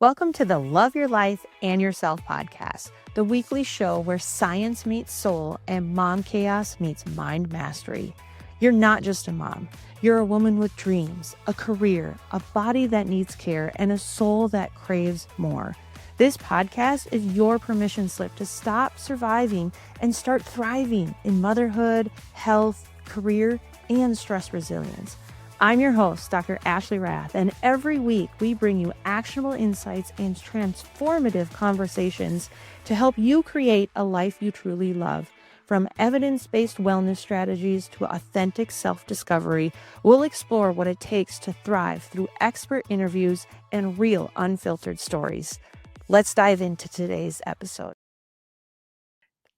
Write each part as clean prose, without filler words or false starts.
Welcome to the Love Your Life and Yourself podcast, the weekly show where science meets soul and mom chaos meets mind mastery. You're not just a mom. You're a woman with dreams, a career, a body that needs care, and a soul that craves more. This podcast is your permission slip to stop surviving and start thriving in motherhood, health, career, and stress resilience. I'm your host, Dr. Ashley Rath, and every week we bring you actionable insights and transformative conversations to help you create a life you truly love. From evidence-based wellness strategies to authentic self-discovery, we'll explore what it takes to thrive through expert interviews and real unfiltered stories. Let's dive into today's episode.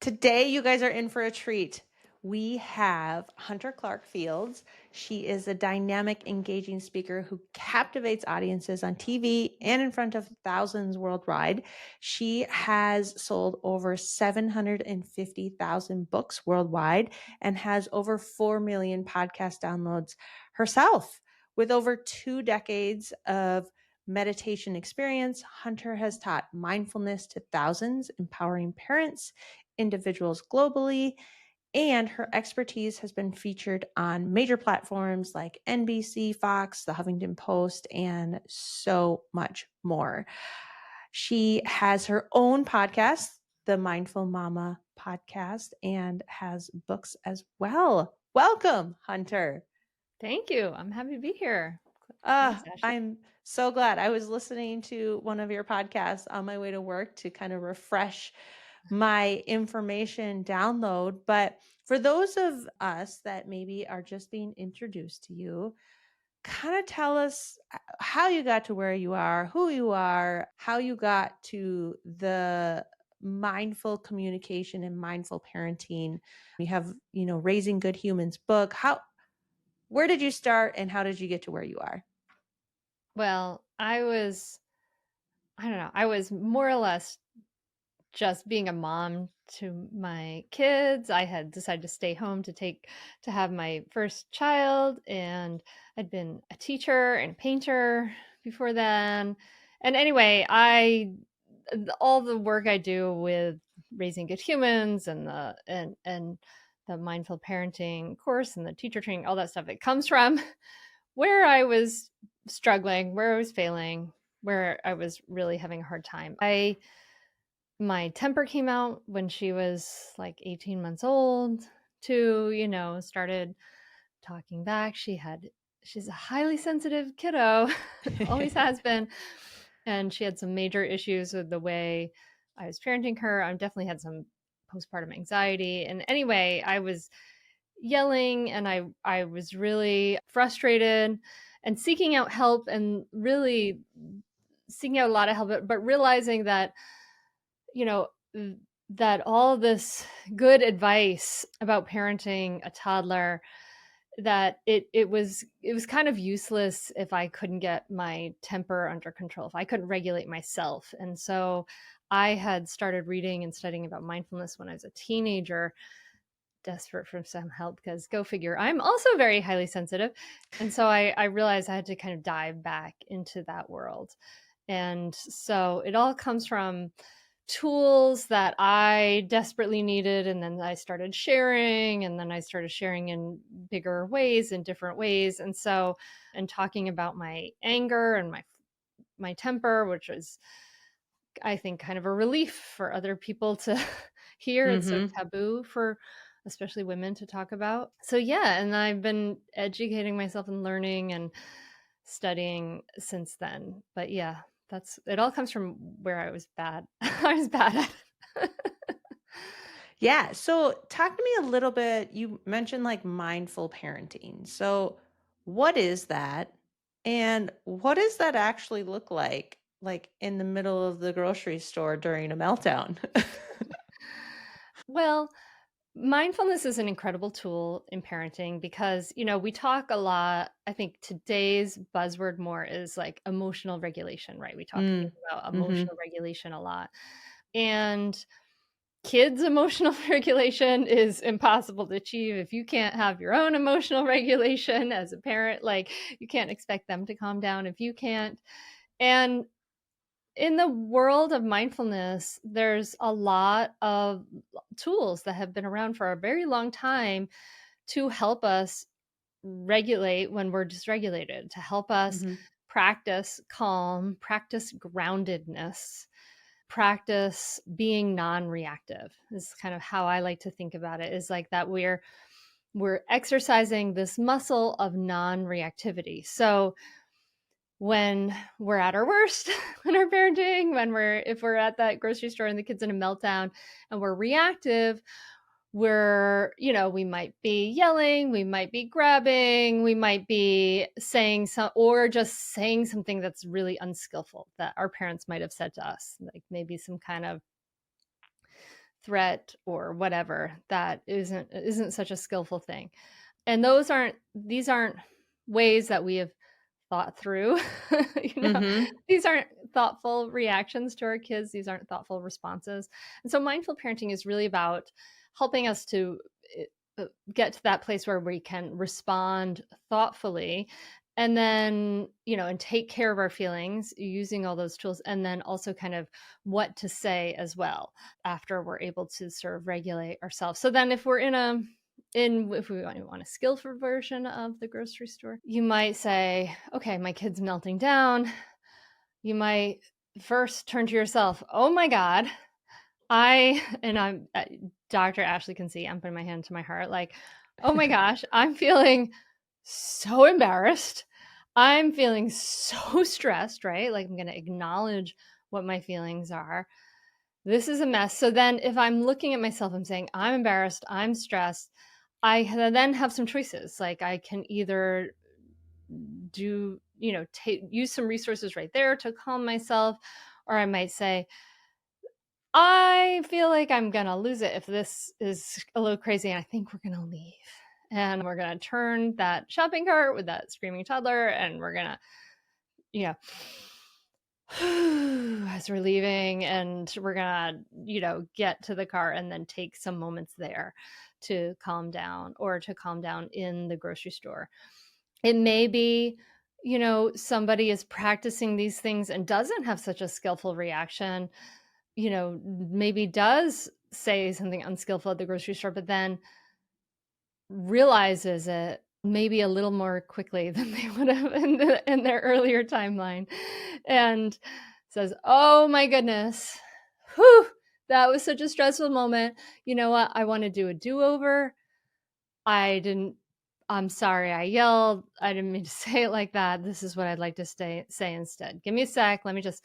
Today, you guys are in for a treat. We have Hunter Clarke Fields. She is a dynamic, engaging speaker who captivates audiences on TV and in front of thousands worldwide. She has sold over 750,000 books worldwide and has over 4 million podcast downloads herself. With over 2 decades of meditation experience, Hunter has taught mindfulness to thousands, empowering parents, individuals globally, and her expertise has been featured on major platforms like NBC, Fox, The Huffington Post, and so much more. She has her own podcast, the Mindful Mama podcast, and has books as well. Welcome, Hunter. Thank you. I'm happy to be here. Thanks, Ashley. I'm so glad. I was listening to one of your podcasts on my way to work to kind of refresh my information download. But for those of us that maybe are just being introduced to you, kind of tell us how you got to where you are, who you are, how you got to the mindful communication and mindful parenting. You have, Raising Good Humans book. Where did you start and how did you get to where you are? Well, I was more or less just being a mom to my kids. I had decided to stay home to have my first child, and I'd been a teacher and a painter before then. And anyway, all the work I do with Raising Good Humans and the mindful parenting course and the teacher training, all that stuff, it comes from where I was struggling, where I was failing, where I was really having a hard time. My temper came out when she was like 18 months old, to, started talking back. She's a highly sensitive kiddo, always has been. And she had some major issues with the way I was parenting her. I definitely had some postpartum anxiety. And anyway, I was yelling and I was really frustrated and seeking out help, and really seeking out a lot of help, but realizing that, you know, that all this good advice about parenting a toddler, that it was kind of useless if I couldn't get my temper under control, if I couldn't regulate myself. And so I had started reading and studying about mindfulness when I was a teenager, desperate for some help, because go figure, I'm also very highly sensitive. And so I realized I had to kind of dive back into that world. And so it all comes from tools that I desperately needed. And then I started sharing, and then I started sharing in bigger ways, in different ways. And so, and talking about my anger and my temper, which was, I think, kind of a relief for other people to hear. It's so taboo for especially women to talk about. So yeah, and I've been educating myself and learning and studying since then. But yeah, it all comes from where I was bad. I was bad at it. Yeah. So talk to me a little bit. You mentioned like mindful parenting. So what is that? And what does that actually look like in the middle of the grocery store during a meltdown? Well, mindfulness is an incredible tool in parenting because, we talk a lot. I think today's buzzword more is like emotional regulation, right? We talk about emotional regulation a lot. And kids' emotional regulation is impossible to achieve if you can't have your own emotional regulation as a parent. Like, you can't expect them to calm down if you can't. And in the world of mindfulness, there's a lot of tools that have been around for a very long time to help us regulate when we're dysregulated, to help us Mm-hmm. practice calm, practice groundedness, practice being non-reactive. Is kind of how I like to think about it, is like that we're exercising this muscle of non-reactivity. So when we're at our worst, when we're parenting, if we're at that grocery store and the kid's in a meltdown and we're reactive, we might be yelling, we might be grabbing, we might be saying or just saying something that's really unskillful that our parents might have said to us, like maybe some kind of threat or whatever that isn't such a skillful thing. And these aren't ways that we have thought through. Mm-hmm. These aren't thoughtful reactions to our kids. These aren't thoughtful responses. And so mindful parenting is really about helping us to get to that place where we can respond thoughtfully, and then, and take care of our feelings using all those tools, and then also kind of what to say as well after we're able to sort of regulate ourselves. So then if we're if we want a skillful version of the grocery store, you might say, okay, my kid's melting down. You might first turn to yourself, oh my God, I'm Dr. Ashley can see I'm putting my hand to my heart, like, oh my gosh, I'm feeling so embarrassed. I'm feeling so stressed, right? Like, I'm going to acknowledge what my feelings are. This is a mess. So then if I'm looking at myself, I'm saying, I'm embarrassed, I'm stressed. I then have some choices. Like, I can either use some resources right there to calm myself, or I might say, I feel like I'm going to lose it if this is a little crazy, and I think we're going to leave. And we're going to turn that shopping cart with that screaming toddler, and we're going to, as we're leaving, and we're going to, get to the car and then take some moments there to calm down, or to calm down in the grocery store. It may be, somebody is practicing these things and doesn't have such a skillful reaction, maybe does say something unskillful at the grocery store, but then realizes it maybe a little more quickly than they would have in their earlier timeline, and says, oh my goodness, whew, that was such a stressful moment. You know what? I want to do a do-over. I'm sorry I yelled. I didn't mean to say it like that. This is what I'd like to say instead. Give me a sec. Let me just,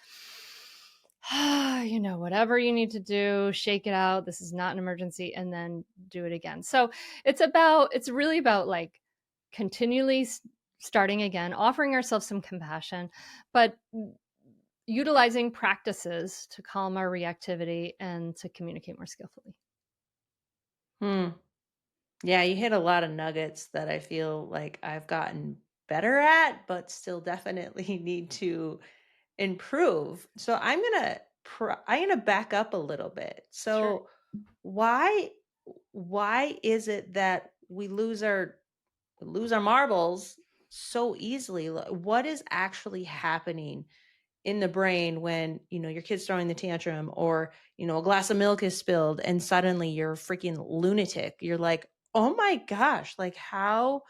whatever you need to do, shake it out. This is not an emergency, and then do it again. So it's really about like continually starting again, offering ourselves some compassion, but utilizing practices to calm our reactivity and to communicate more skillfully. Yeah, you hit a lot of nuggets that I feel like I've gotten better at, but still definitely need to improve. So I'm gonna back up a little bit. Sure. So why is it that we lose our marbles so easily? What is actually happening in the brain when, your kid's throwing the tantrum, or, a glass of milk is spilled and suddenly you're a freaking lunatic? You're like, oh my gosh, like how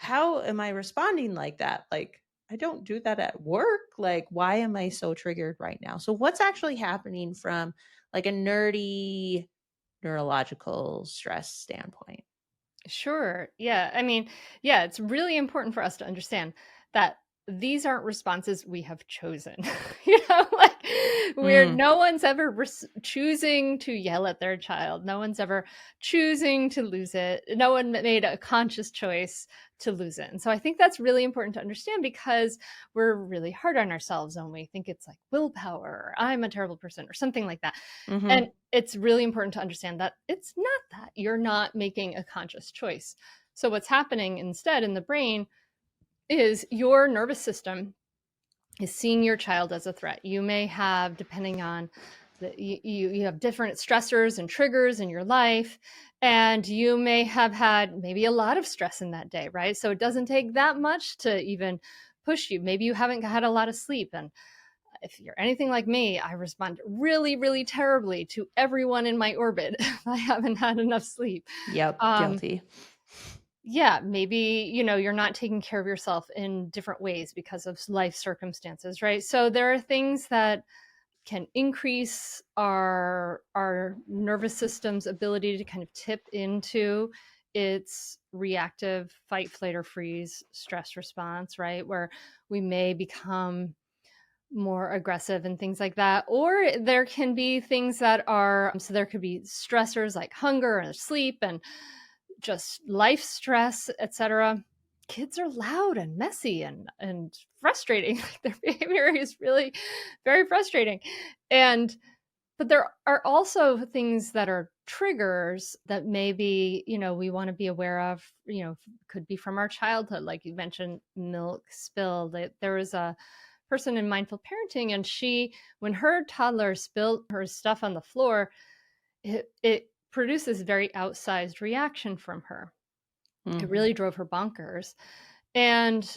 am I responding like that? Like, I don't do that at work. Like, why am I so triggered right now? So what's actually happening from like a nerdy neurological stress standpoint? Sure. Yeah. I mean, yeah, it's really important for us to understand that these aren't responses we have chosen. Like Mm, no one's ever choosing to yell at their child. No one's ever choosing to lose it. No one made a conscious choice to lose it. And so I think that's really important to understand, because we're really hard on ourselves when we think it's like willpower, or I'm a terrible person, or something like that. mm-hmm, And it's really important to understand that it's not that. You're not making a conscious choice. So what's happening instead in the brain is your nervous system is seeing your child as a threat. You may have, depending on you have different stressors and triggers in your life, and you may have had maybe a lot of stress in that day, right? So it doesn't take that much to even push you. Maybe you haven't had a lot of sleep, and if you're anything like me, I respond really, really terribly to everyone in my orbit if I haven't had enough sleep. Yep, Um, guilty. yeah, maybe, you're not taking care of yourself in different ways because of life circumstances, right? So there are things that can increase our nervous system's ability to kind of tip into its reactive fight, flight, or freeze stress response, right? Where we may become more aggressive and things like that. Or there can be things that are, so there could be stressors like hunger and sleep and just life stress, etc. Kids are loud and messy and frustrating. Their behavior is really very frustrating. And but there are also things that are triggers that maybe, we want to be aware of, could be from our childhood. Like you mentioned, milk spill. That there was a person in mindful parenting, and when her toddler spilled her stuff on the floor, it produces very outsized reaction from her. It Mm. really drove her bonkers. And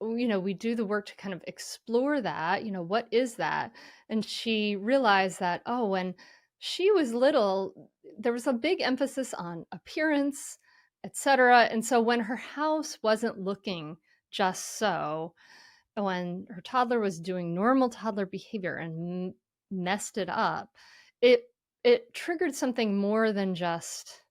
we do the work to kind of explore that, what is that? And she realized that, oh, when she was little, there was a big emphasis on appearance, etc. And so when her house wasn't looking just so, when her toddler was doing normal toddler behavior and messed it up, it it triggered something more than just,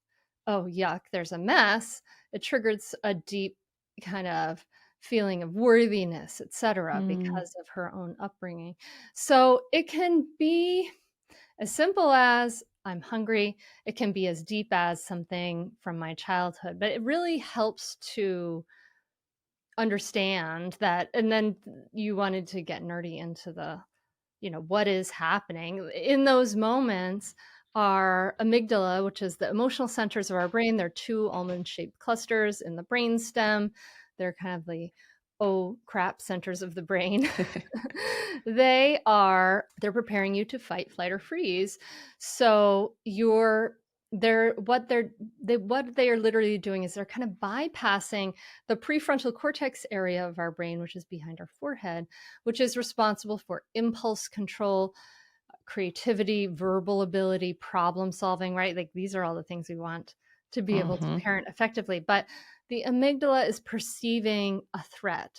oh yuck, there's a mess. It triggered a deep kind of feeling of worthiness, etc., Mm. because of her own upbringing. So it can be as simple as, I'm hungry. It can be as deep as something from my childhood, but it really helps to understand that. And then you wanted to get nerdy into the, what is happening in those moments. Our amygdala, which is the emotional centers of our brain, they're two almond shaped clusters in the brain stem. They're kind of the oh crap centers of the brain. They're preparing you to fight, flight, or freeze. So what they are literally doing is they're kind of bypassing the prefrontal cortex area of our brain, which is behind our forehead, which is responsible for impulse control, creativity, verbal ability, problem solving, right? Like these are all the things we want to be able to Mm-hmm. parent effectively. But the amygdala is perceiving a threat.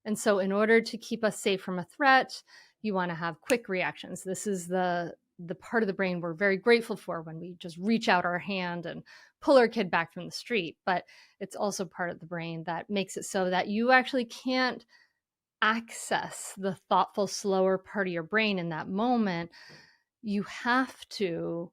And so in order to keep us safe from a threat, you want to have quick reactions. This is the part of the brain we're very grateful for when we just reach out our hand and pull our kid back from the street. But it's also part of the brain that makes it so that you actually can't access the thoughtful, slower part of your brain in that moment. You have to,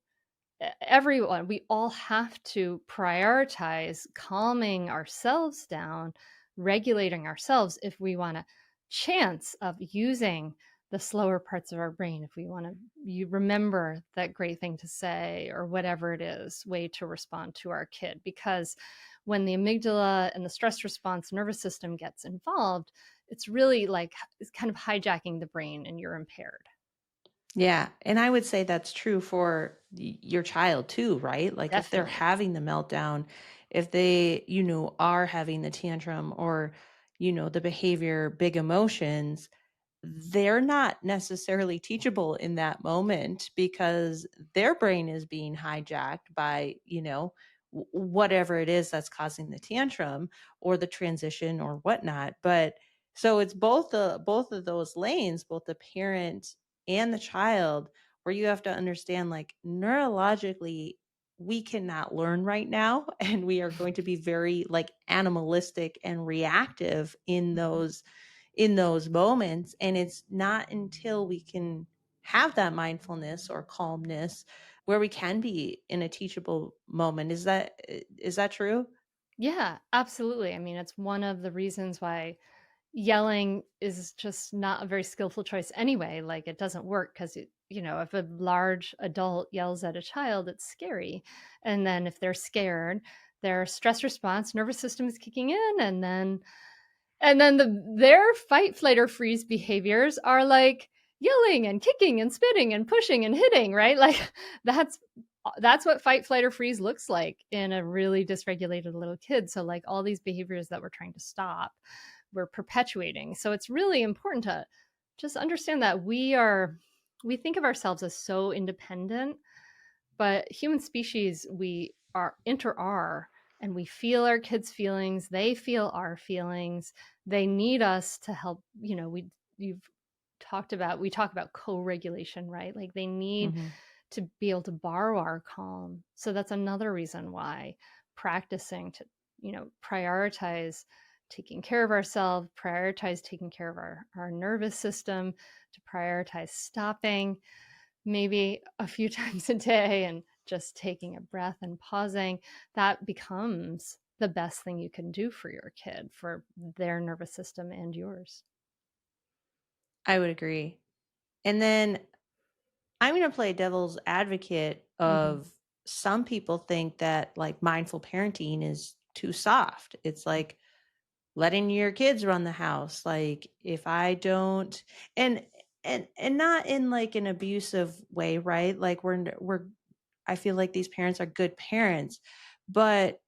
everyone, we all have to prioritize calming ourselves down, regulating ourselves if we want a chance of using the slower parts of our brain, if we want to you remember that great thing to say or whatever it is, way to respond to our kid. Because when the amygdala and the stress response nervous system gets involved, it's really like it's kind of hijacking the brain and you're impaired. Yeah. And I would say that's true for your child too, right? Like if they're Definitely. having the meltdown, if they, are having the tantrum or, the behavior, big emotions, they're not necessarily teachable in that moment because their brain is being hijacked by, whatever it is that's causing the tantrum or the transition or whatnot. But so it's both of those lanes, both the parent and the child, where you have to understand like neurologically we cannot learn right now and we are going to be very like animalistic and reactive in those moments. And it's not until we can have that mindfulness or calmness where we can be in a teachable moment. Is that true? Yeah, absolutely. I mean, it's one of the reasons why yelling is just not a very skillful choice anyway. Like it doesn't work because if a large adult yells at a child, it's scary. And then if they're scared, their stress response nervous system is kicking in, and then their fight, flight, or freeze behaviors are like yelling and kicking and spitting and pushing and hitting, right? Like that's that's what fight, flight, or freeze looks like in a really dysregulated little kid. So like all these behaviors that we're trying to stop, we're perpetuating. So it's really important to just understand that we think of ourselves as so independent, but human species, we are inter-are, and we feel our kids' feelings, they feel our feelings. They need us to help, you've we talk about co-regulation, right? Like they need Mm-hmm. to be able to borrow our calm. So that's another reason why practicing to, prioritize taking care of ourselves, prioritize taking care of our nervous system, to prioritize stopping maybe a few times a day and just taking a breath and pausing, that becomes the best thing you can do for your kid, for their nervous system and yours. I would agree. And then I'm going to play devil's advocate Mm-hmm. of some people think that like mindful parenting is too soft. It's like letting your kids run the house. Like if I don't, and and not in like an abusive way, right? Like we're I feel like these parents are good parents, but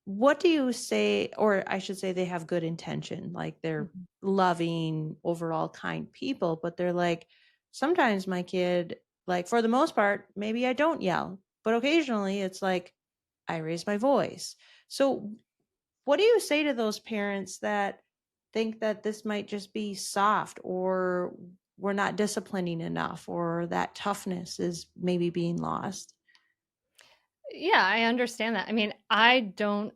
what do you say, or I should say they have good intention, like they're Mm-hmm. loving, overall kind people, but they're like, sometimes my kid, like for the most part, maybe I don't yell, but occasionally it's like I raise my voice. So what do you say to those parents that think that this might just be soft, or we're not disciplining enough, or that toughness is maybe being lost? Yeah, I understand that. I mean, I don't.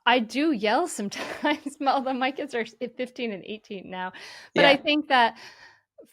I do yell sometimes, although my kids are 15 and 18 now. But I Yeah. think that,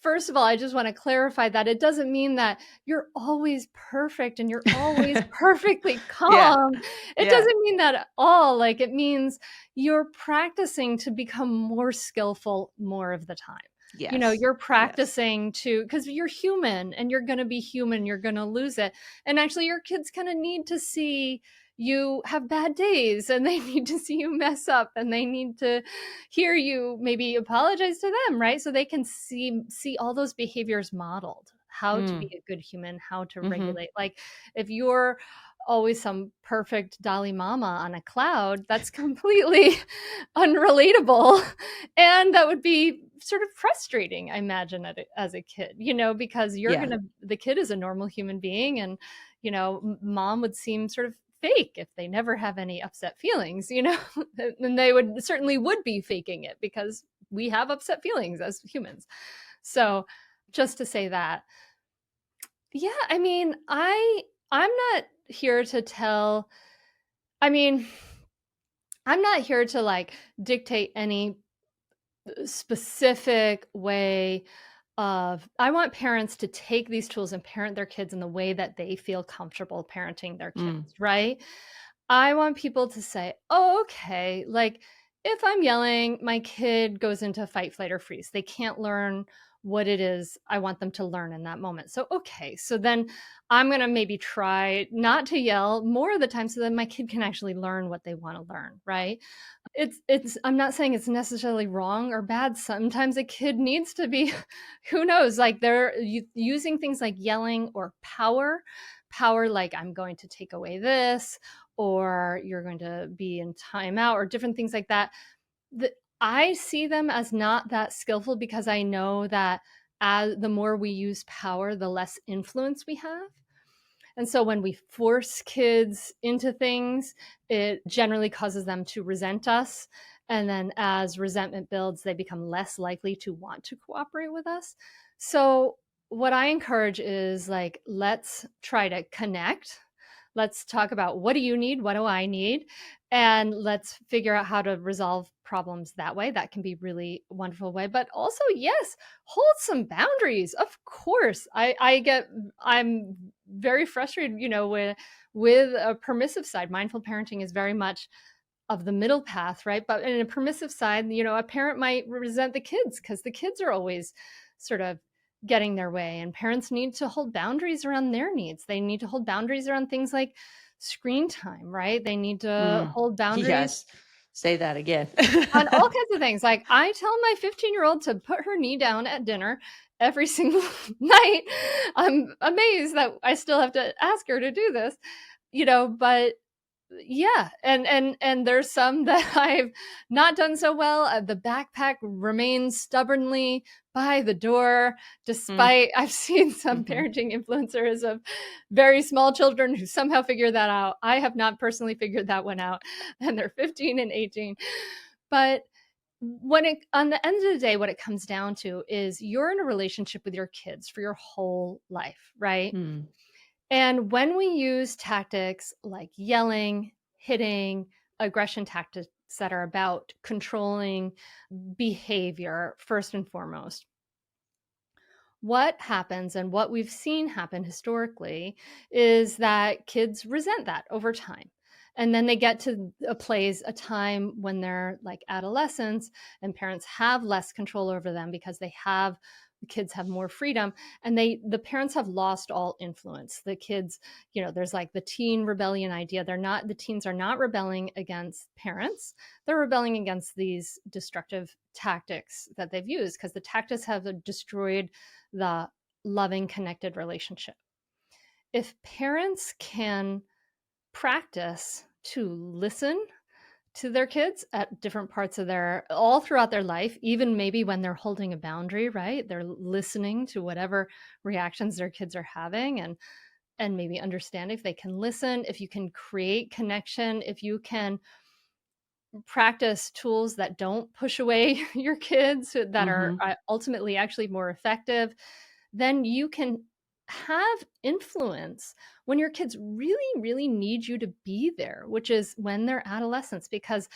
first of all, I just want to clarify that it doesn't mean that you're always perfect and you're always perfectly Yeah. calm. It Yeah. doesn't mean that at all. Like, it means you're practicing to become more skillful more of the time. Yes. You're Yes. practicing to, because you're human and you're going to be human, you're going to lose it. And actually, your kids kind of need to see you have bad days, and they need to see you mess up, and they need to hear you maybe apologize to them, right? So they can see all those behaviors modeled, how to Mm. be a good human, how to Mhm. regulate. Like if you're always some perfect Dalai Mama on a cloud, that's completely unrelatable. And that would be sort of frustrating, I imagine, as a kid, because Yeah. the kid is a normal human being. And, mom would seem sort of fake if they never have any upset feelings, and they would be faking it, because we have upset feelings as humans. So just to say that, yeah, I mean, I'm not here to tell, I mean, I'm not here to like dictate any specific way of, I want parents to take these tools and parent their kids in the way that they feel comfortable parenting their kids, Mm. right? I want people to say, oh, okay, like if I'm yelling, my kid goes into fight, flight, or freeze. They can't learn what it is I want them to learn in that moment. So, okay, so then I'm going to maybe try not to yell more of the time so that my kid can actually learn what they want to learn, right? It's I'm not saying it's necessarily wrong or bad. Sometimes a kid needs to be who knows, like they're using things like yelling or power, like I'm going to take away this, or you're going to be in timeout, or different things like that. The, I see them as not that skillful, because I know that as the more we use power, the less influence we have. And so when we force kids into things, it generally causes them to resent us. And then as resentment builds, they become less likely to want to cooperate with us. So what I encourage is like, let's try to connect. Let's talk about, what do you need? What do I need? And let's figure out how to resolve problems that way. That can be really wonderful way. But also, yes, hold some boundaries. Of course. I'm very frustrated, with a permissive side. Mindful parenting is very much of the middle path, right? But in a permissive side, a parent might resent the kids because the kids are always sort of getting their way. And parents need to hold boundaries around their needs. They need to hold boundaries around things like screen time, right? They need to Mm. hold boundaries Yes. Say that again. on all kinds of things. Like I tell my 15-year-old to put her knee down at dinner every single night. I'm amazed that I still have to ask her to do this, but Yeah, and there's some that I've not done so well. The backpack remains stubbornly by the door, Mm, despite I've seen some mhm. parenting influencers of very small children who somehow figure that out. I have not personally figured that one out, and they're 15 and 18. But when it on the end of the day, what it comes down to is you're in a relationship with your kids for your whole life, right? Mm, And when we use tactics like yelling, hitting, aggression tactics that are about controlling behavior, first and foremost, what happens and what we've seen happen historically is that kids resent that over time. And then they get to a time when they're like adolescents and parents have less control over them because the kids have more freedom, and the parents have lost all influence. The kids, there's like the teen rebellion idea. The teens are not rebelling against parents. They're rebelling against these destructive tactics that they've used because the tactics have destroyed the loving, connected relationship. If parents can practice to listen to their kids at different parts of all throughout their life, even maybe when they're holding a boundary, right? They're listening to whatever reactions their kids are having, and maybe understand if they can listen, if you can create connection, if you can practice tools that don't push away your kids, that are mhm, ultimately actually more effective, then you can have influence when your kids really, really need you to be there, which is when they're adolescents. Because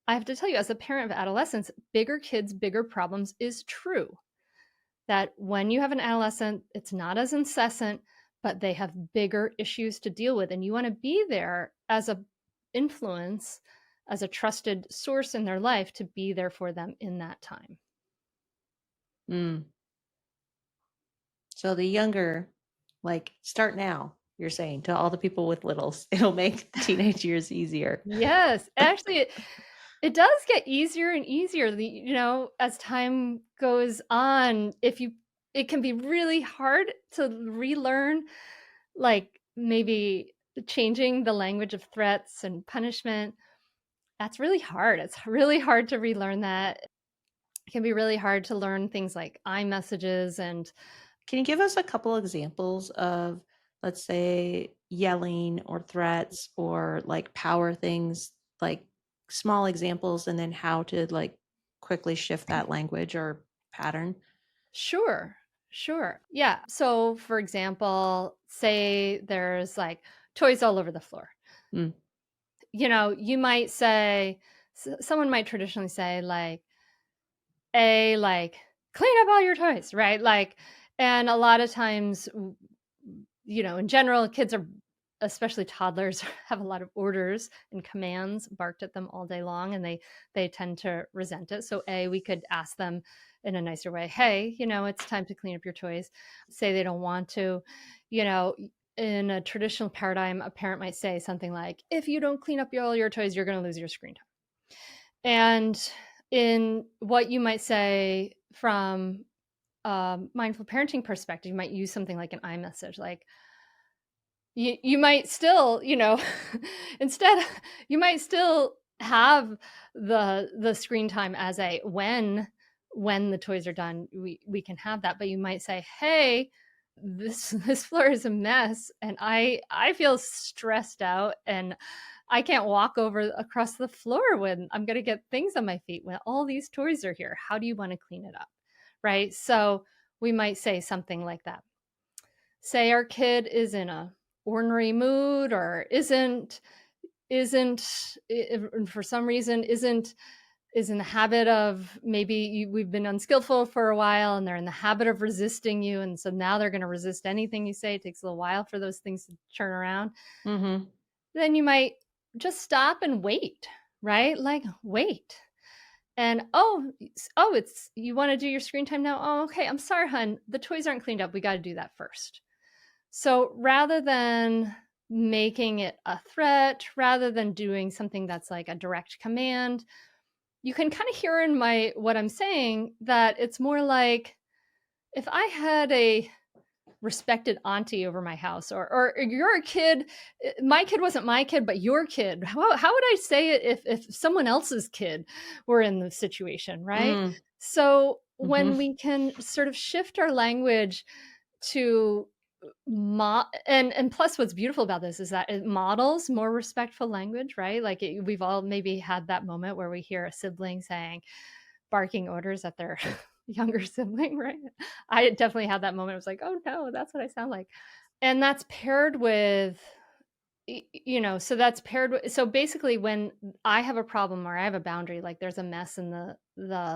I have to tell you, as a parent of adolescents, bigger kids, bigger problems is true. That when you have an adolescent, it's not as incessant, but they have bigger issues to deal with. And you want to be there as a influence, as a trusted source in their life, to be there for them in that time. mm. So the younger, like, start now, you're saying, to all the people with littles. It'll make the teenage years easier. Yes, actually, it does get easier and easier. As time goes on, it can be really hard to relearn, like maybe changing the language of threats and punishment. That's really hard. It's really hard to relearn that. It can be really hard to learn things like iMessages and Can you give us a couple examples of, let's say, yelling or threats or like power things, like small examples, and then how to like quickly shift that language or pattern? sure, sure. Yeah. So, for example, say there's like toys all over the floor. Mm, You might say, someone might traditionally say, like, clean up all your toys, right? Like, and a lot of times, in general, kids are, especially toddlers, have a lot of orders and commands barked at them all day long, and they tend to resent it. So, we could ask them in a nicer way, hey, it's time to clean up your toys. Say they don't want to, you know. In a traditional paradigm, a parent might say something like, if you don't clean up all your toys, you're going to lose your screen time. And in what you might say from a mindful parenting perspective, you might use something like an iMessage, like you might still, instead, you might still have the screen time as a when the toys are done, we can have that, but you might say, hey, this floor is a mess, and I feel stressed out, and I can't walk over across the floor when I'm going to get things on my feet when all these toys are here. How do you want to clean it up? Right? So we might say something like that. Say our kid is in a ornery mood, or isn't for some reason is in the habit of, we've been unskillful for a while and they're in the habit of resisting you, and so now they're going to resist anything you say. It takes a little while for those things to turn around. mm-hmm. Then you might just stop and wait, right? Like, wait. And it's, you want to do your screen time now? Oh, okay, I'm sorry, hun, the toys aren't cleaned up, we got to do that first. So rather than making it a threat, rather than doing something that's like a direct command, you can kind of hear in what I'm saying, that it's more like, if I had a respected auntie over my house, or you're a kid, my kid wasn't my kid, but your kid. How would I say it if someone else's kid were in the situation, right? Mm, So hmm. when we can sort of shift our language to and plus what's beautiful about this is that it models more respectful language, right? Like we've all maybe had that moment where we hear a sibling saying barking orders at their younger sibling, right? I definitely had that moment. I was like, oh no, that's what I sound like. And that's paired with so that's paired with, so basically when I have a problem or I have a boundary, like there's a mess in the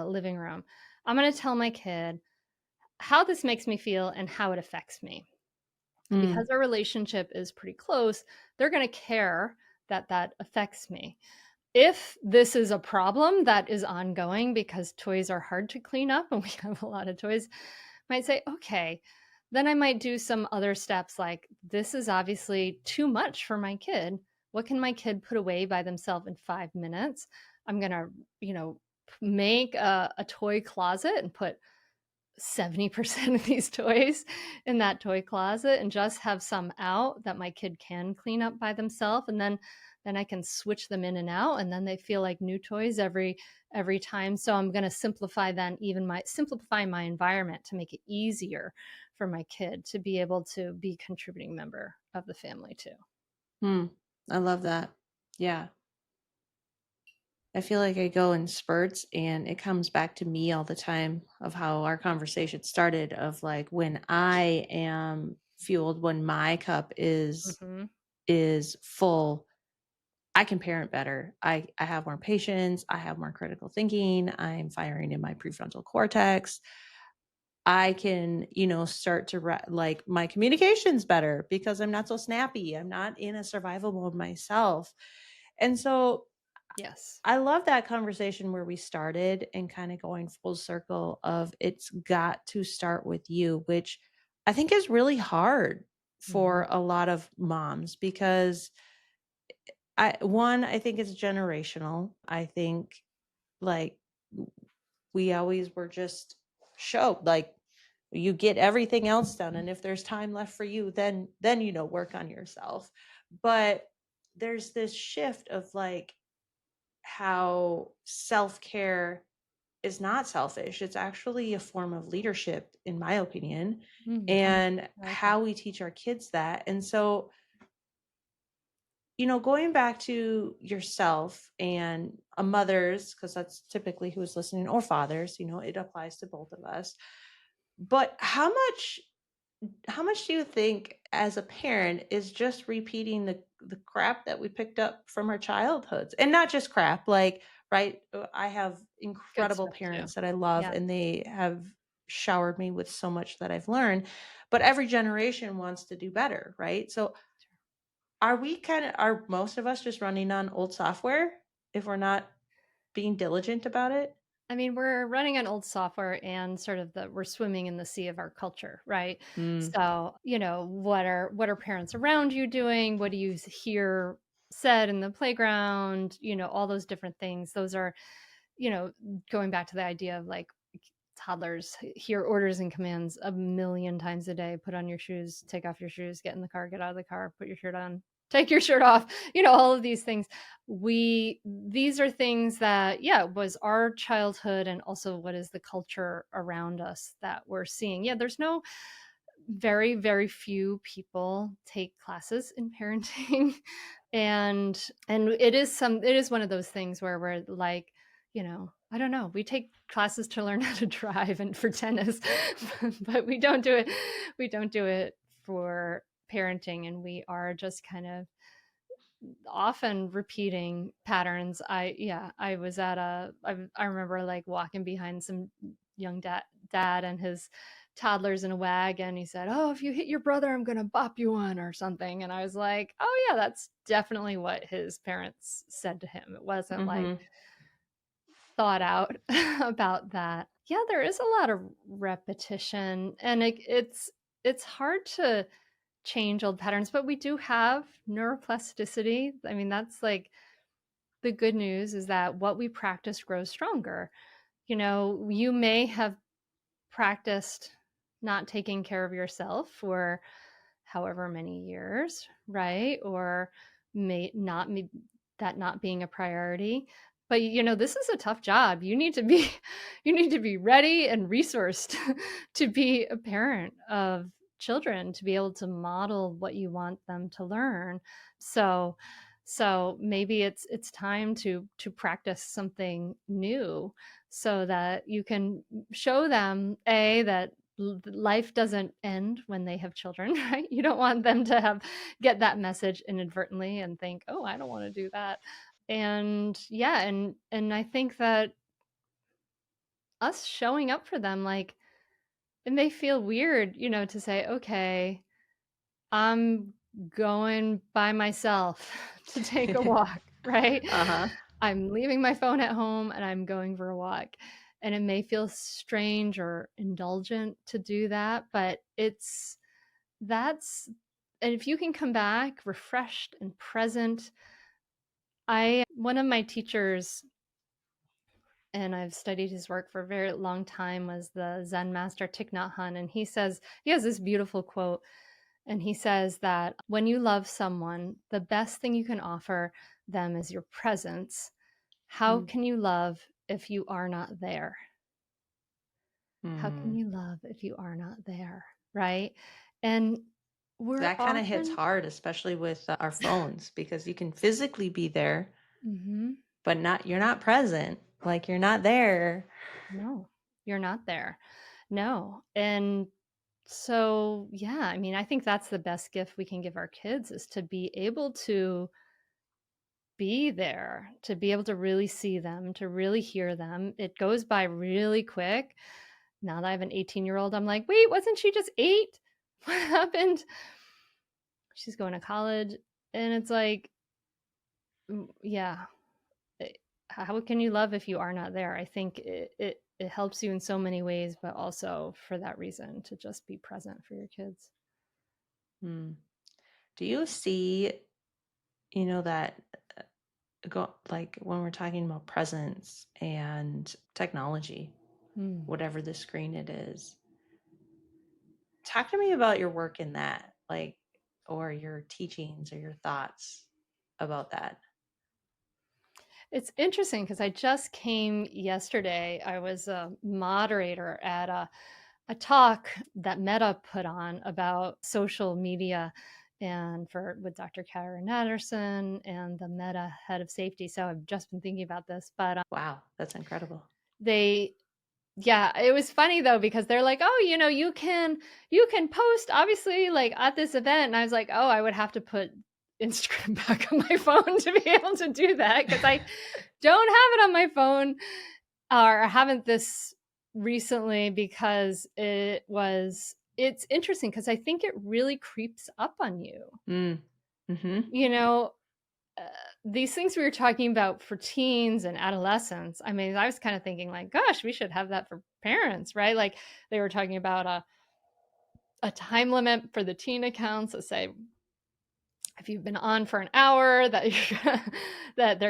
living room, I'm going to tell my kid how this makes me feel and how it affects me. And Mm, because our relationship is pretty close, they're going to care that that affects me. If this is a problem that is ongoing because toys are hard to clean up and we have a lot of toys, I might say, okay, then I might do some other steps like this is obviously too much for my kid. What can my kid put away by themselves in 5 minutes? I'm going to, make a toy closet and put 70% of these toys in that toy closet and just have some out that my kid can clean up by themselves, and then I can switch them in and out, and then they feel like new toys every time. So I'm going to simplify my environment to make it easier for my kid to be able to be a contributing member of the family too. mm. I love that. Yeah. I feel like I go in spurts and it comes back to me all the time of how our conversation started of like when I am fueled, when my cup Mm-hmm. is full, I can parent better. I have more patience, I have more critical thinking, I'm firing in my prefrontal cortex. I can, start to like my communication's better because I'm not so snappy. I'm not in a survival mode myself. And so Yes. I love that conversation where we started and kind of going full circle of it's got to start with you, which I think is really hard Mm-hmm. for a lot of moms because I think it's generational. I think like we always were just showed like you get everything else done and if there's time left for you then work on yourself. But there's this shift of like how self-care is not selfish. It's actually a form of leadership, in my opinion, Mm-hmm. and I like that. how we teach our kids that. And so, going back to yourself and a mother's, because that's typically who's listening, or fathers, it applies to both of us. But how much do you think as a parent is just repeating the crap that we picked up from our childhoods, and not just crap, like, right? I have Good incredible stuff too. parents that I love Yeah. and they have showered me with so much that I've learned, but every generation wants to do better, right? So are most of us just running on old software if we're not being diligent about it? I mean, we're running on old software and sort of we're swimming in the sea of our culture, right? Mm, So, what are parents around you doing? What do you hear said in the playground? All those different things. Those are, you know, going back to the idea of like toddlers hear orders and commands a million times a day. Put on your shoes, take off your shoes, get in the car, get out of the car, put your shirt on, take your shirt off, all of these things. These are things that, yeah, was our childhood and also what is the culture around us that we're seeing. Yeah, there's no very, very few people take classes in parenting. And it is one of those things where we're like, I don't know, we take classes to learn how to drive and for tennis, but we don't do it for parenting, and we are just kind of often repeating patterns. I was at I remember like walking behind some young dad and his toddlers in a wagon. He said, "Oh, if you hit your brother, I'm gonna bop you one," or something. And I was like, "Oh yeah, that's definitely what his parents said to him." It wasn't like mm-hmm. thought out about that. Yeah, there is a lot of repetition, and it's hard to change old patterns, but we do have neuroplasticity. I mean, that's like the good news is that what we practice grows stronger. You may have practiced not taking care of yourself for however many years, right? Or may not that not being a priority. But this is a tough job. You need to be you need to be ready and resourced to be a parent of children, to be able to model what you want them to learn. So maybe it's time to practice something new so that you can show them that life doesn't end when they have children, right? You don't want them to get that message inadvertently and think, oh, I don't want to do that. And yeah, and I think that us showing up for them, like, it may feel weird, to say, okay, I'm going by myself to take a walk, right? Uh-huh. I'm leaving my phone at home and I'm going for a walk. And it may feel strange or indulgent to do that, but that's and if you can come back refreshed and present. I One of my teachers, and I've studied his work for a very long time, was the Zen master Thich Nhat Hanh, and he has this beautiful quote, and he says that when you love someone, the best thing you can offer them is your presence. How Mm. can you love if you are not there? How can Mm. you love if you are not there? Right? And we're That kind of hits often, hard, especially with our phones, because you can physically be there, mm-hmm, but you're not present. Like you're not there. no, you're not there. No. And so, yeah, I mean, I think that's the best gift we can give our kids, is to be able to be there, to be able to really see them, to really hear them. It goes by really quick. Now that I have an 18-year-old, I'm like, wait, wasn't she just 8? What happened? She's going to college. And it's like, yeah, how can you love if you are not there? I think it helps you in so many ways, but also for that reason, to just be present for your kids. Mm. Do you see, that go like when we're talking about presence and technology, Mm. whatever the screen it is, talk to me about your work in that, like, or your teachings or your thoughts about that. It's interesting because I just came yesterday. I was a moderator at a talk that Meta put on about social media, and for with Dr. Karen Anderson and the Meta head of safety. So I've just been thinking about this, but Wow, that's incredible. they yeah, it was funny though, because they're like, oh, you can post obviously like at this event, and I was like, oh, I would have to put Instagram back on my phone to be able to do that, because I don't have it on my phone, or I haven't this recently, because it's interesting because I think it really creeps up on you. Mm. Mm-hmm. You know, uh, these things we were talking about for teens and adolescents. I mean, I was kind of thinking like, gosh, we should have that for parents, right? Like they were talking about a time limit for the teen accounts. Let's say if you've been on for an hour, that that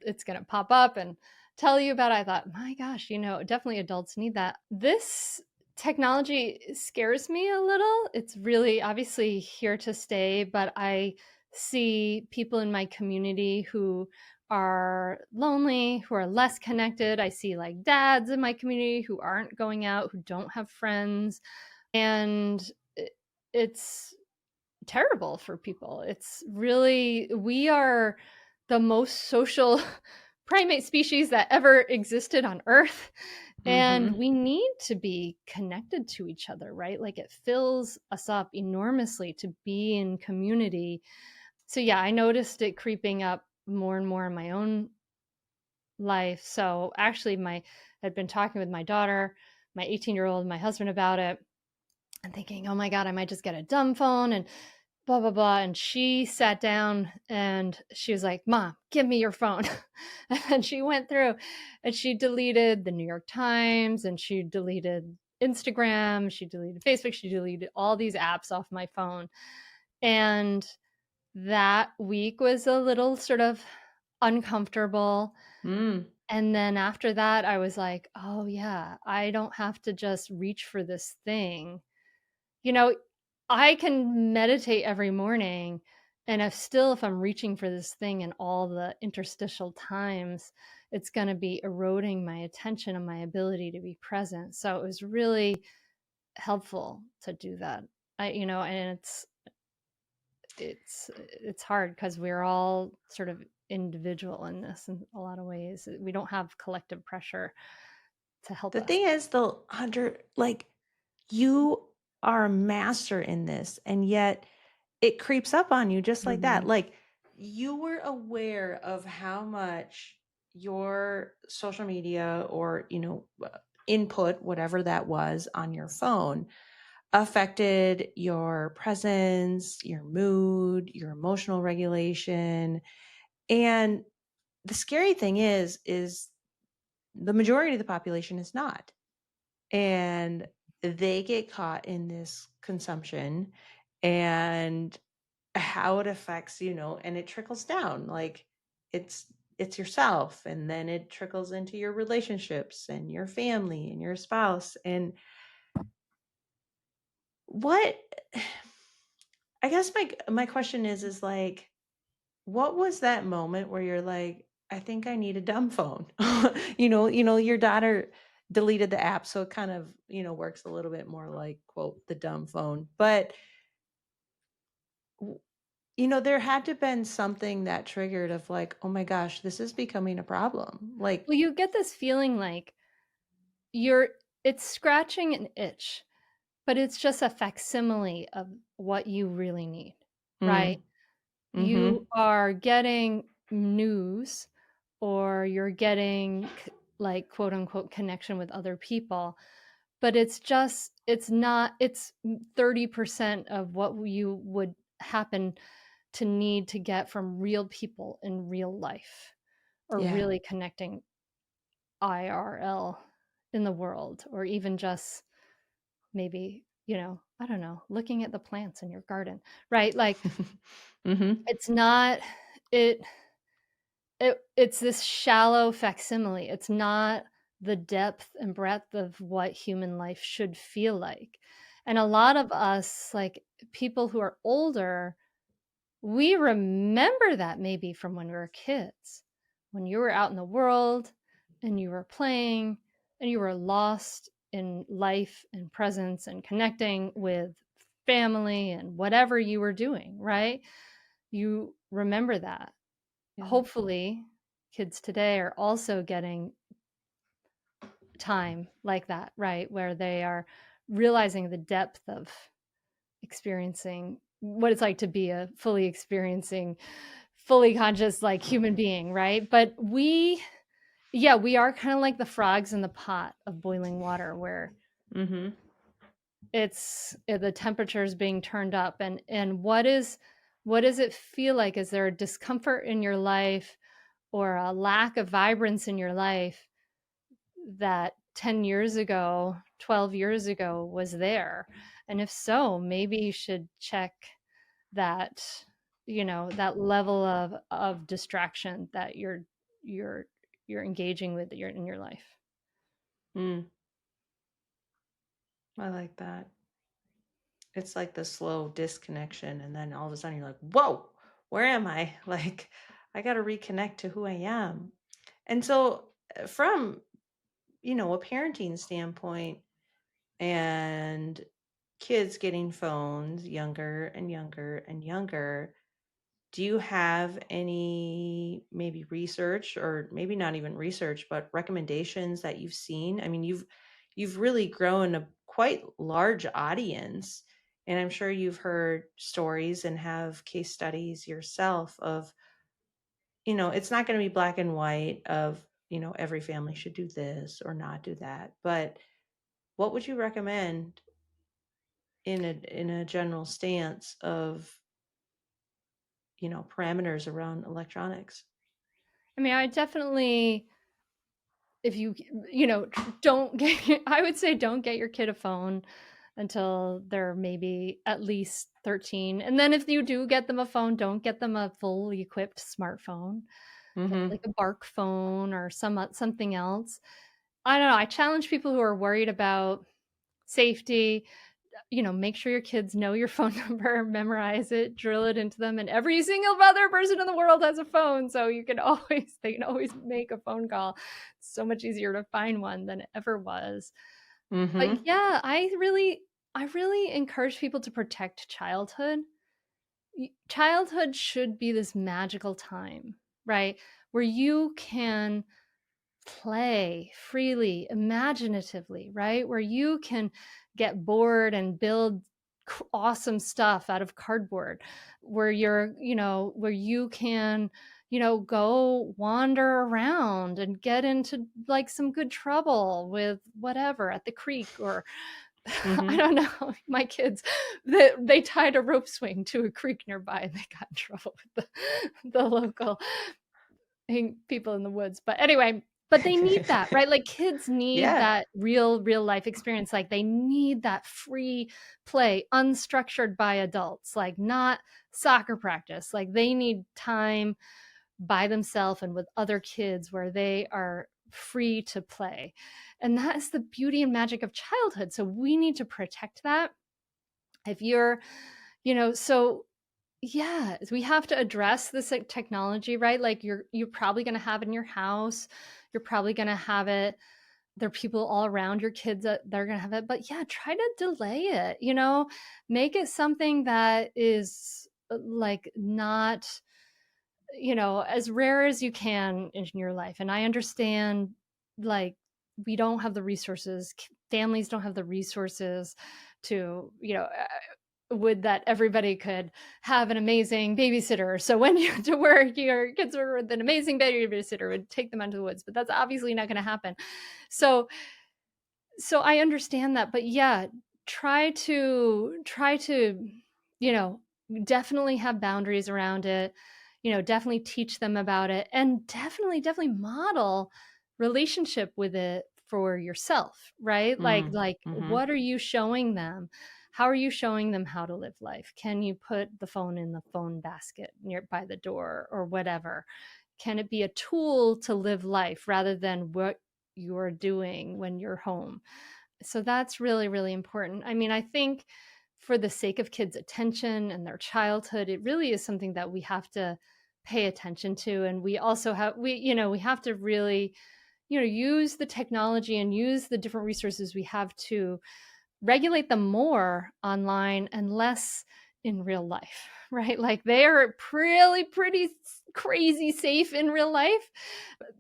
it's gonna pop up and tell you about it. I thought, my gosh, definitely adults need that. This technology scares me a little. It's really obviously here to stay, but I see people in my community who are lonely, who are less connected. I see like dads in my community who aren't going out, who don't have friends, and it's terrible for people. It's really, we are the most social primate species that ever existed on Earth. And Mm-hmm. we need to be connected to each other, right? Like it fills us up enormously to be in community. So, yeah, I noticed it creeping up more and more in my own life. So, actually, I'd been talking with my daughter, my 18-year-old, my husband about it, and thinking, oh my God, I might just get a dumb phone and blah blah blah. And she sat down and she was like, Mom, give me your phone. And she went through and she deleted the New York Times, and she deleted Instagram, she deleted Facebook, she deleted all these apps off my phone. And that week was a little sort of uncomfortable. Mm. And then after that, I was like, "Oh, yeah, I don't have to just reach for this thing." You know, I can meditate every morning, and if I'm reaching for this thing in all the interstitial times, it's gonna be eroding my attention and my ability to be present. So it was really helpful to do that. And it's hard because we're all sort of individual in this in a lot of ways. We don't have collective pressure to help The us. thing is, though, Hunter, like, you are a master in this, and yet it creeps up on you just like that. Mhm. Like, you were aware of how much your social media or, input, whatever that was on your phone, affected your presence, your mood, your emotional regulation. And the scary thing is the majority of the population is not. And they get caught in this consumption and how it affects, and it trickles down. Like, it's yourself, and then it trickles into your relationships and your family and your spouse. And what I guess my question is like, what was that moment where you're like, I think I need a dumb phone? Your daughter deleted the app, so it kind of, works a little bit more like, quote, the dumb phone. But w- there had to have been something that triggered of like, oh my gosh, this is becoming a problem. Like, Well, you get this feeling like you're it's scratching an itch, but it's just a facsimile of what you really need, right? mm, You mm-hmm, are getting news or you're getting like quote unquote connection with other people, but it's 30% of what you would happen to need to get from real people in real life or yeah. really connecting IRL in the world, or even just maybe, I don't know, looking at the plants in your garden, right? Like Mm-hmm. it's not it it's this shallow facsimile. It's not the depth and breadth of what human life should feel like. And a lot of us, like people who are older, we remember that maybe from when we were kids, when you were out in the world and you were playing and you were lost in life and presence and connecting with family and whatever you were doing, right? You remember that. Yeah. Hopefully, kids today are also getting time like that, right? Where they are realizing the depth of experiencing what it's like to be a fully experiencing, fully conscious, like human being, right? But we are kind of like the frogs in the pot of boiling water where Mm-hmm. the temperature is being turned up, and what does it feel like? Is there a discomfort in your life or a lack of vibrance in your life that 10 years ago, 12 years ago was there? And if so, maybe you should check that, that level of distraction that you're you're engaging with your in your life. Mm, I like that. It's like the slow disconnection, and then all of a sudden you're like, whoa, where am I? Like, I got to reconnect to who I am. And so, from, a parenting standpoint, and kids getting phones younger and younger and younger, do you have any maybe research, or maybe not even research, but recommendations that you've seen? I mean, you've really grown a quite large audience, and I'm sure you've heard stories and have case studies yourself of, it's not going to be black and white of, every family should do this or not do that, but what would you recommend in a general stance of, parameters around electronics? I mean, I definitely, if you don't get I would say don't get your kid a phone until they're maybe at least 13. And then if you do get them a phone, don't get them a fully equipped smartphone. get Mhm. like a bark phone or something else. I don't know, I challenge people who are worried about safety, make sure your kids know your phone number, memorize it, drill it into them, and every single other person in the world has a phone, so they can always make a phone call. It's so much easier to find one than it ever was. But Mhm. yeah, I really encourage people to protect childhood. Childhood should be this magical time, right? Where you can play freely, imaginatively, right? Where you can get bored and build awesome stuff out of cardboard, where you can, go wander around and get into like some good trouble with whatever at the creek or I Mhm. don't know. My kids, they tied a rope swing to a creek nearby and they got in trouble with the local people in the woods. But anyway, but they need that, right? Like kids need Yeah. that real life experience. Like they need that free play, unstructured by adults, like not soccer practice. Like they need time by themselves and with other kids where they are free to play. And that is the beauty and magic of childhood. So we need to protect that. If you're, so yeah, we have to address this like, technology, right? Like you're probably going to have it in your house. You're probably going to have it. There are people all around your kids that they're going to have it. But yeah, try to delay it, make it something that is like not, as rare as you can in your life. And I understand like we don't have the resources, families don't have the resources to, would that everybody could have an amazing babysitter. So when you to work, your kids were with an amazing babysitter would take them out to the woods, but that's obviously not going to happen. So I understand that, but yeah, try to, you know, definitely have boundaries around it, definitely teach them about it and definitely model relationship with it for yourself, right? Like Mm. like Mhm. what are you showing them? How are you showing them how to live life? Can you put the phone in the phone basket near by the door or whatever? Can it be a tool to live life rather than what you're doing when you're home? So that's really important. I mean, I think for the sake of kids' attention and their childhood, it really is something that we have to pay attention to. And we also have we have to really, use the technology and use the different resources we have to regulate them more online and less in real life, right? Like they are pretty crazy safe in real life.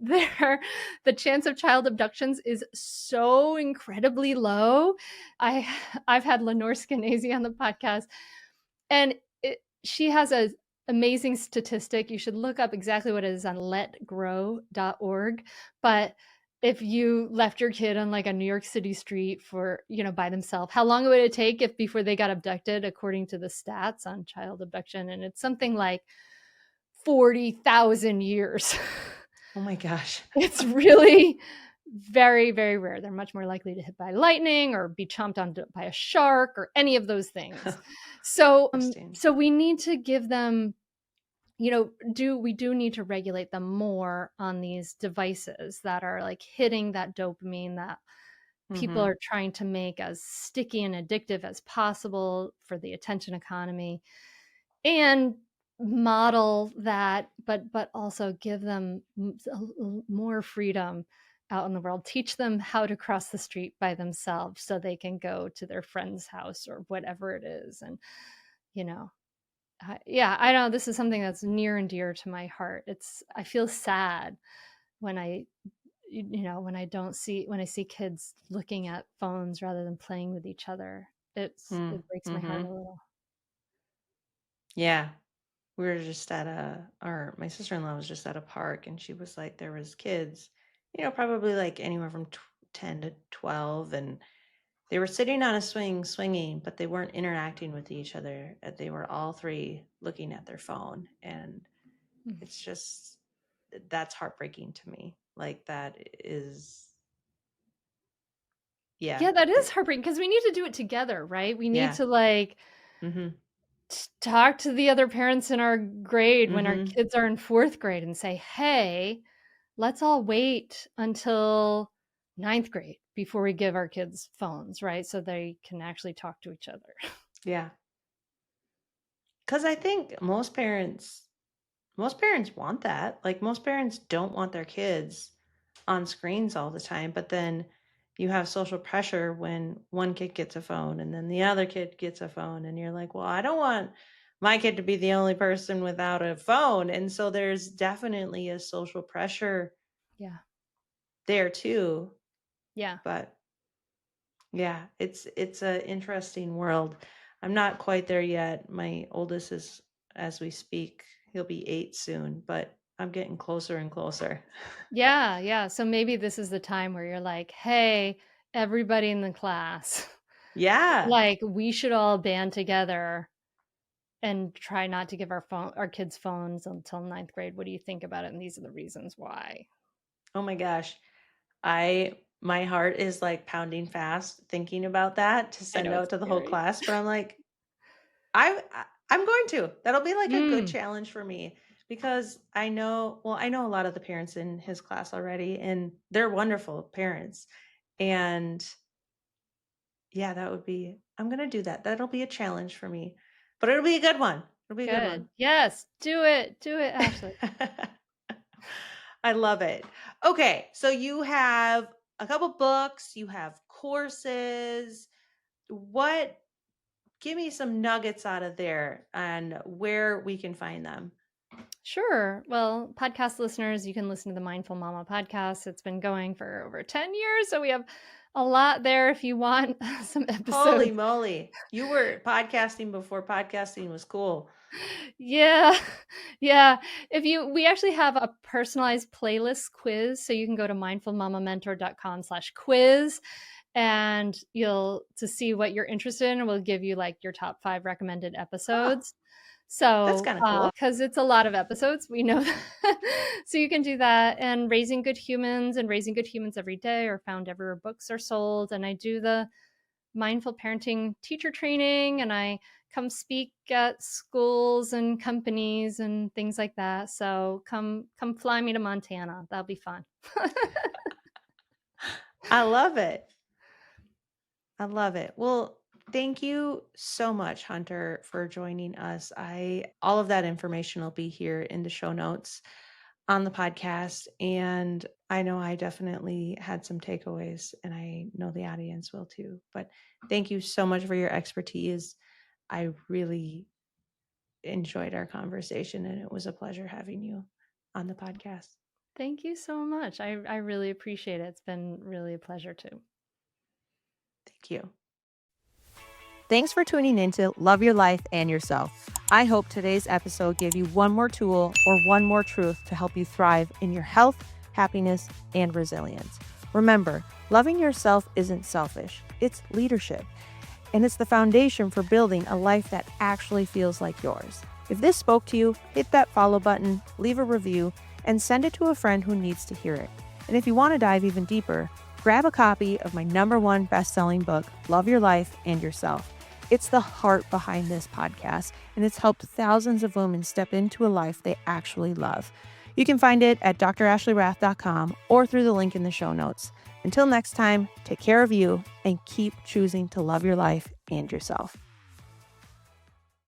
There, the chance of child abductions is so incredibly low. I I've had Lenore Skenazy on the podcast, and she has a amazing statistic. You should look up exactly what it is on letgrow.org. But if you left your kid on like a New York City street for, by themselves, how long would it take if before they got abducted, according to the stats on child abduction? And it's something like 40,000 years. Oh my gosh. It's really very rare. They're much more likely to hit by lightning or be chomped on by a shark or any of those things. So, Interesting. so we need to give them, we do need to regulate them more on these devices that are like hitting that dopamine that people Mhm. are trying to make as sticky and addictive as possible for the attention economy and model that, but also give them more freedom out in the world, teach them how to cross the street by themselves so they can go to their friend's house or whatever it is. And you know yeah, I know this is something that's near and dear to my heart. I feel sad when when I see kids looking at phones rather than playing with each other. Mm. It breaks my heart a Mhm. little. Yeah. We were just at my sister-in-law was just at a park and she was like, there was kids, probably like anywhere from 10 to 12. And they were sitting on a swing, swinging, but they weren't interacting with each other. They were all three looking at their phone. And Mm. it's just, that's heartbreaking to me. Like, that is, yeah. Yeah, that is heartbreaking because we need to do it together, right? We need Yeah. to like Mm-hmm. talk to the other parents in our grade when our Mm-hmm. kids are in 4th grade and say, hey, let's all wait until 9th grade before we give our kids phones, right? So they can actually talk to each other. Yeah. Because I think most parents want that. Like most parents don't want their kids on screens all the time, but then you have social pressure when one kid gets a phone and then the other kid gets a phone and you're like, well, I don't want my kid to be the only person without a phone. And so there's definitely a social pressure Yeah. there too. Yeah. But yeah, it's a interesting world. I'm not quite there yet. My oldest is, as we speak, he'll be 8 soon, but I'm getting closer and closer. Yeah. Yeah. So maybe this is the time where you're like, hey, everybody in the class, Yeah. like we should all band together and try not to give our kids phones until 9th grade. What do you think about it? And these are the reasons why. Oh my gosh. My heart is like pounding fast thinking about that to I send know it's out to the whole scary. class, but I'm like, I'm going to. That'll be like a good Mm, challenge for me because I know a lot of the parents in his class already and they're wonderful parents. And yeah, I'm going to do that. That'll be a challenge for me. But it'll be a good one. It'll be a good one. good. Yes. Do it. Do it, Ashley. I love it. Okay, so you have a couple books, you have courses. What Give me some nuggets out of there and where we can find them. Sure. Well, podcast listeners, you can listen to the Mindful Mama podcast. It's been going for over 10 years. So we have a lot there if you want some episodes. Holy moly. You were podcasting before podcasting was cool. Yeah. Yeah. We actually have a personalized playlist quiz. So you can go to mindfulmamamentor.com/quiz and you'll to see what you're interested in. We'll give you like your top 5 recommended Oh, episodes. that's So, kind of cool. because it's a lot of episodes, we know that. So you can do that. And Raising Good Humans every day are found everywhere books are sold. And I do the mindful parenting teacher training and I come speak at schools and companies and things like that. So come fly me to Montana. That'll be fun. I love it. I love it. Well, thank you so much, Hunter, for joining us. All of that information will be here in the show notes on the podcast. And I know I definitely had some takeaways, and I know the audience will too. But thank you so much for your expertise. I really enjoyed our conversation, and it was a pleasure having you on the podcast. Thank you so much. I really appreciate it. It's been really a pleasure too. Thank you. Thanks for tuning in to Love Your Life and Yourself. I hope today's episode gave you one more tool or one more truth to help you thrive in your health, happiness, and resilience. Remember, loving yourself isn't selfish, it's leadership. And it's the foundation for building a life that actually feels like yours. If this spoke to you, hit that follow button, leave a review, and send it to a friend who needs to hear it. And if you want to dive even deeper, grab a copy of my #1 best-selling book, Love Your Life and Yourself. It's the heart behind this podcast, and it's helped thousands of women step into a life they actually love. You can find it at drashleyrath.com or through the link in the show notes. Until next time, take care of you and keep choosing to love your life and yourself.